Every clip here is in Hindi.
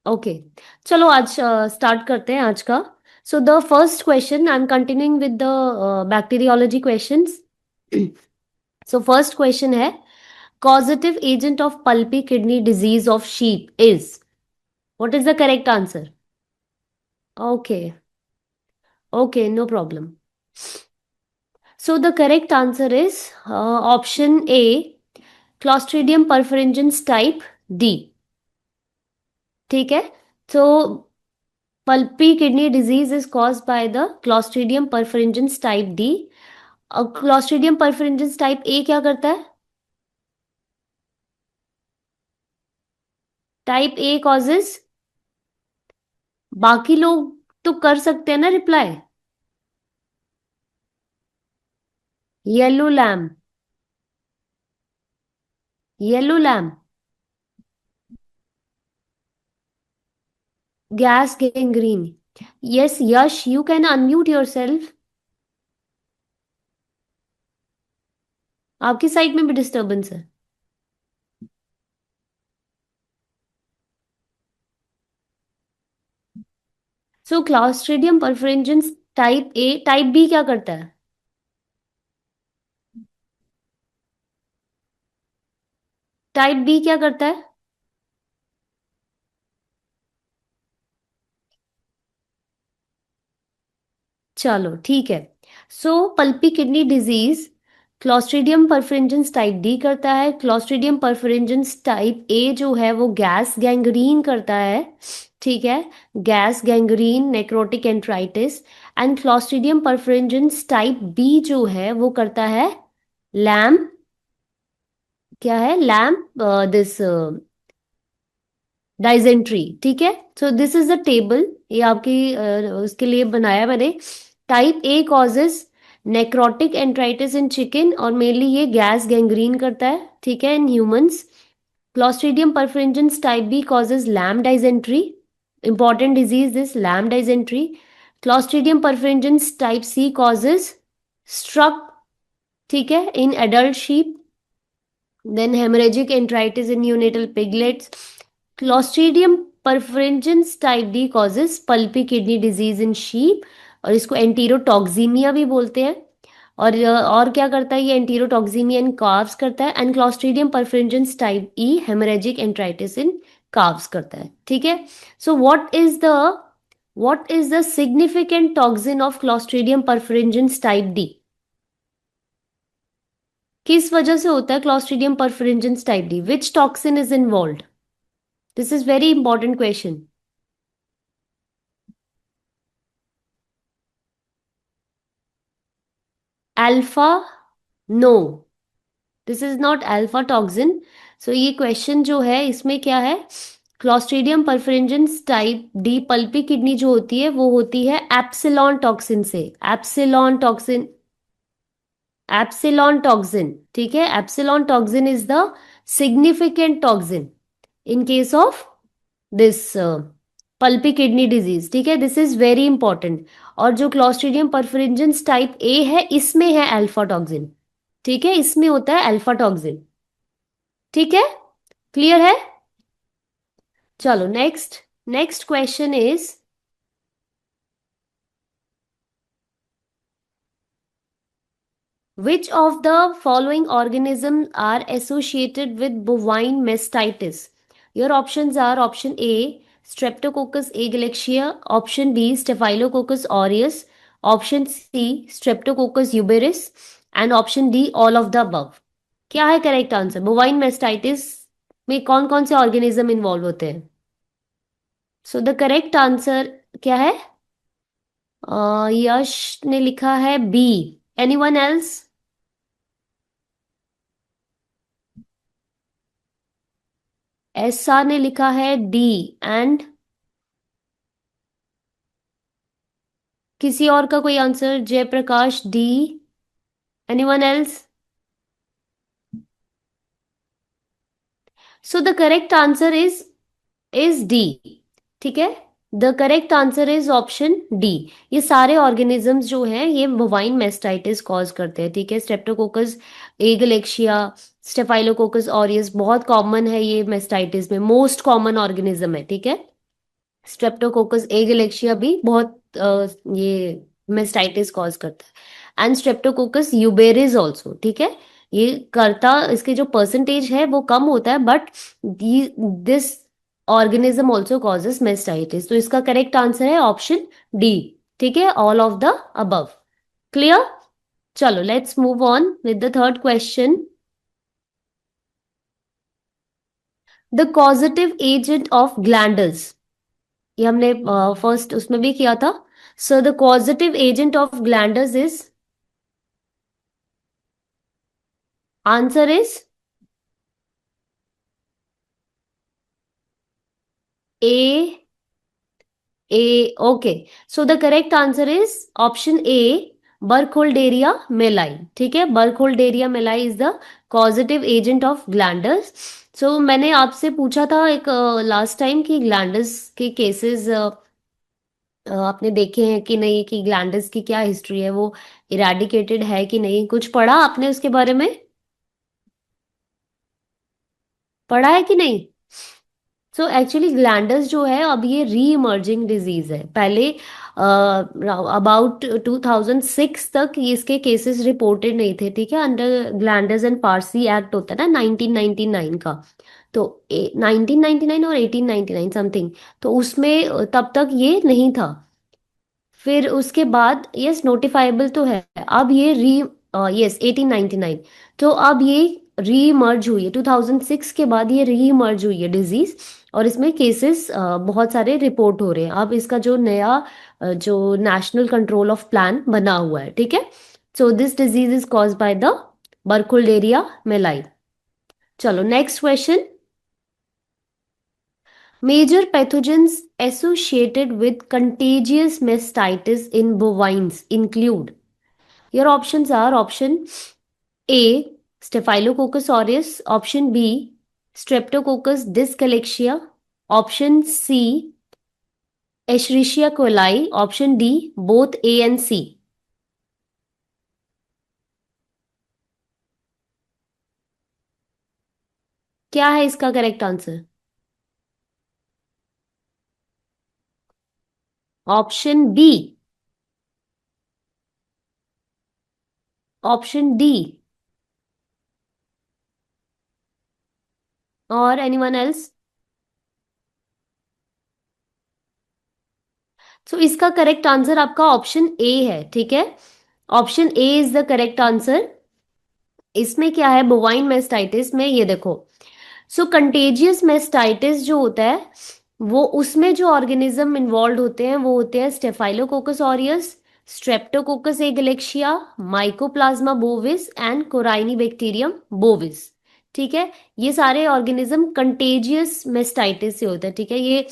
ओके, चलो आज स्टार्ट करते हैं आज का। So the first question, I am continuing with the bacteriology questions. So first question है, causative agent of pulpy kidney disease of sheep is, what is the correct answer? Okay, okay, no problem. So the correct answer is option A, Clostridium perfringens type D. ठीक है, so pulpy kidney disease is caused by the Clostridium perfringens type D. अब Clostridium perfringens type A क्या करता है? टाइप ए कॉजेज, बाकी लोग तो कर सकते हैं ना reply. Yellow lamb, yellow lamb, gas gangrene. Yes Yash, you can unmute your self. आपकी साइड में भी डिस्टरबेंस है। So clostridium perfringens type A, type B क्या करता है? टाइप बी क्या करता है? चलो ठीक है। So pulpy kidney disease clostridium perfringens type D करता है। क्लॉस्ट्रिडियम परफरेंजेंस टाइप ए जो है वो गैस गैंग्रीन करता है। ठीक है, gas gangrene, necrotic enteritis. And clostridium perfringens type B जो है वो करता है लैम्प, क्या है लैम्प, दिस डाइजेंट्री। ठीक है, so this is the table, ये आपकी उसके लिए बनाया मैंने। Type A causes necrotic enteritis in chicken, और मेनली ये गैस गैंग्रीन करता है। ठीक है, in humans. Clostridium perfringens type B causes lamb dysentery, important disease this lamb dysentery. Clostridium perfringens type C causes struck, ठीक है, in adult sheep. Then hemorrhagic enteritis in neonatal piglets. Clostridium perfringens type D causes pulpy kidney disease in sheep, और इसको एंटीरोटॉक्सीमिया भी बोलते हैं। और क्या करता है ये? एंटीरोटॉक्सीमिया इन काव्स करता है। And clostridium perfringens type E hemorrhagic enteritis in calves करता है। ठीक है, so what is the significant toxin of clostridium perfringens type D? किस वजह से होता है clostridium perfringens type D? Which toxin is involve? This is very important question. Alpha? No, this is not alpha toxin. So ये क्वेश्चन जो है इसमें क्या है, clostridium perfringens type D pulpy kidney जो होती है वो होती है एप्सिलॉन टॉक्सिन से। एप्सिलॉन टॉक्सिन, एप्सिलॉन टॉक्सिन, ठीक है, epsilon toxin is the significant toxin in case of this pulpy kidney disease. ठीक है, दिस इज वेरी इंपॉर्टेंट। और जो क्लॉस्ट्रीडियम परफरेंजेंस टाइप ए है इसमें है अल्फा टॉक्सिन। ठीक है, इसमें होता है अल्फा टॉक्सिन। ठीक है, क्लियर है? चलो next, next question is, which of the following organisms are associated with bovine mastitis? Your options are option A, streptococcus agalexia, option B, staphylococcus aureus, option C, streptococcus uberis, and option D, all of the above. क्या है करेक्ट आंसर? बोवाइन मेस्टाइटिस में कौन कौन से ऑर्गेनिज्म इन्वॉल्व होते हैं? सो द करेक्ट आंसर क्या है? यश ने लिखा है B. Anyone else? S R ने लिखा है डी। एंड किसी और का कोई answer? Jayaprakash D. Anyone else? So the correct answer is D. ठीक है, the correct answer is option D. ये सारे ऑर्गेनिजम्स जो हैं ये बोवाइन मेस्टाइटिस कॉज करते हैं। ठीक है, स्ट्रेप्टोकोकस एगलेक्शिया, स्टेफाइलोकोकस ऑरियस बहुत कॉमन है, ये मेस्टाइटिस में मोस्ट कॉमन ऑर्गेनिज्म है। ठीक है, स्ट्रेप्टोकोकस एगलेक्शिया भी बहुत ये मेस्टाइटिस कॉज करता है, एंड स्ट्रेप्टोकोकस यूबेरिस ऑल्सो, ठीक है। ये करता, इसके जो परसेंटेज है वो कम होता है, but this organism also causes mastitis. तो इसका करेक्ट आंसर है ऑप्शन डी, ठीक है, all of the above. Clear? चलो let's move on with the third question. The causative agent of glanders, ये हमने फर्स्ट उसमें भी किया था। So the causative agent of glanders is, answer is A. A, okay. So the correct answer is option A, burkholderia mallei, ठीक है। Burkholderia mallei is the causative agent of glanders. So मैंने आपसे पूछा था एक लास्ट टाइम कि ग्लैंडर्स के केसेस आपने देखे हैं कि नहीं, कि ग्लैंडर्स की क्या हिस्ट्री है, वो इरेडिकेटेड है कि नहीं, कुछ पढ़ा आपने उसके बारे में? पढ़ा है कि नहीं? सो एक्चुअली ग्लैंडर्स जो है अब ये री इमर्जिंग डिजीज है। पहले अबाउट 2006 तक ये इसके केसेस रिपोर्टेड नहीं थे, ठीक है। Under glanders and Parsi act होता है ना 1999 का, तो 1999 और 1899 समथिंग, तो उसमें तब तक ये नहीं था। फिर उसके बाद यस नोटिफाइबल तो है, अब ये री, यस 1899, तो अब ये री इमर्ज हुई है 2006 के बाद, ये री इमर्ज हुई है डिजीज, और इसमें केसेस बहुत सारे रिपोर्ट हो रहे हैं। अब इसका जो नया जो नेशनल कंट्रोल ऑफ प्लान बना हुआ है, ठीक है। So this disease is cause by the burkholderia mallei. चलो next question. Major pathogens associated with contagious mastitis in bovines include. Your options are option A, Staphylococcus aureus, option B, Streptococcus dyscalexia, option C, Escherichia coli, option D, both A and C. क्या है इसका correct answer? Option B, option D, और एनीवन एल्स? सो इसका करेक्ट आंसर आपका ऑप्शन ए है, ठीक है। Option A is the correct answer. इसमें क्या है, बोवाइन मेस्टाइटिस में ये देखो, सो कंटेजियस मेस्टाइटिस जो होता है वो, उसमें जो ऑर्गेनिज्म इन्वॉल्व होते हैं वो होते हैं staphylococcus aureus, streptococcus agalactiae, mycoplasma bovis and corynebacterium bovis, ठीक है। ये सारे ऑर्गेनिज्म कंटेजियस मेस्टाइटिस से होता है, ठीक है। ये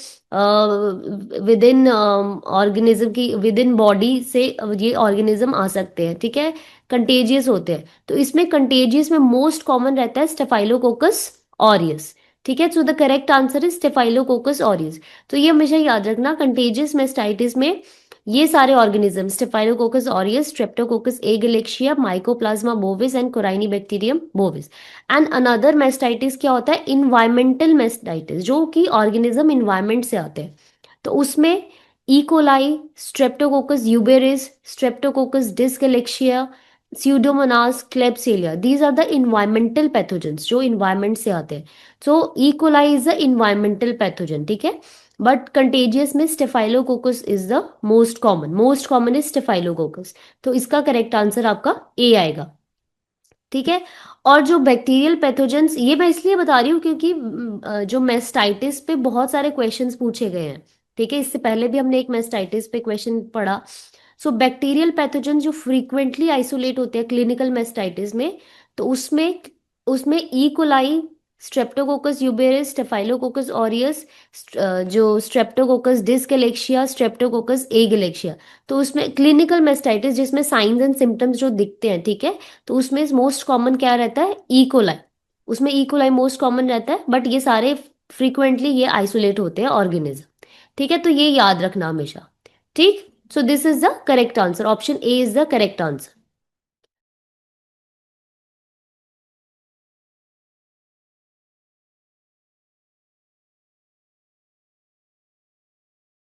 विद इन ऑर्गेनिज्म की, विद इन बॉडी से ये ऑर्गेनिज्म आ सकते हैं, ठीक है, कंटेजियस होते हैं। तो इसमें कंटेजियस में मोस्ट कॉमन रहता है स्टेफाइलोकोकस ऑरियस, ठीक है। सो the correct answer is staphylococcus aureus. तो ये हमेशा याद रखना, कंटेजियस मेस्टाइटिस में ये सारे organism staphylococcus aureus, streptococcus agalactiae, mycoplasma bovis and corynebacterium bovis. And another mastitis क्या होता है, इन्वायरमेंटल मेस्टाइटिस, जो कि ऑर्गेनिज्म इन्वायरमेंट से आते हैं। तो उसमें E coli, streptococcus uberis, streptococcus dysgalactiae, pseudomonas, klebsiella, these are the environmental pathogens जो इन्वायरमेंट से आते हैं। So E coli is the environmental pathogen, ठीक है। बट कंटेजियस में staphylococcus is the most common is staphylococcus. तो इसका करेक्ट आंसर आपका ए आएगा, ठीक है। और जो बैक्टीरियल पैथोजेंस, ये मैं इसलिए बता रही हूँ क्योंकि जो मेस्टाइटिस पे बहुत सारे क्वेश्चंस पूछे गए हैं, ठीक है। इससे पहले भी हमने एक मेस्टाइटिस पे क्वेश्चन पढ़ा। सो बैक्टीरियल पैथोजन जो फ्रीक्वेंटली आइसोलेट होते हैं क्लिनिकल मेस्टाइटिस में, तो उसमें उसमें E coli, streptococcus uberis, staphylococcus aureus, जो स्ट्रेप्टोकोकस डिस्कलेक्शिया, स्ट्रेप्टोकोकस एगलेक्शिया। तो उसमें क्लिनिकल मेस्टाइटिस जिसमें साइंस एंड सिम्टम्स जो दिखते हैं, ठीक है, तो उसमें मोस्ट कॉमन क्या रहता है, ई कोलाई। उसमें ई कोलाई मोस्ट कॉमन रहता है, बट ये सारे फ्रीक्वेंटली ये आइसोलेट होते हैं ऑर्गेनिज्म, ठीक है। तो ये याद रखना हमेशा, ठीक। सो this is the correct answer, option A is the correct answer.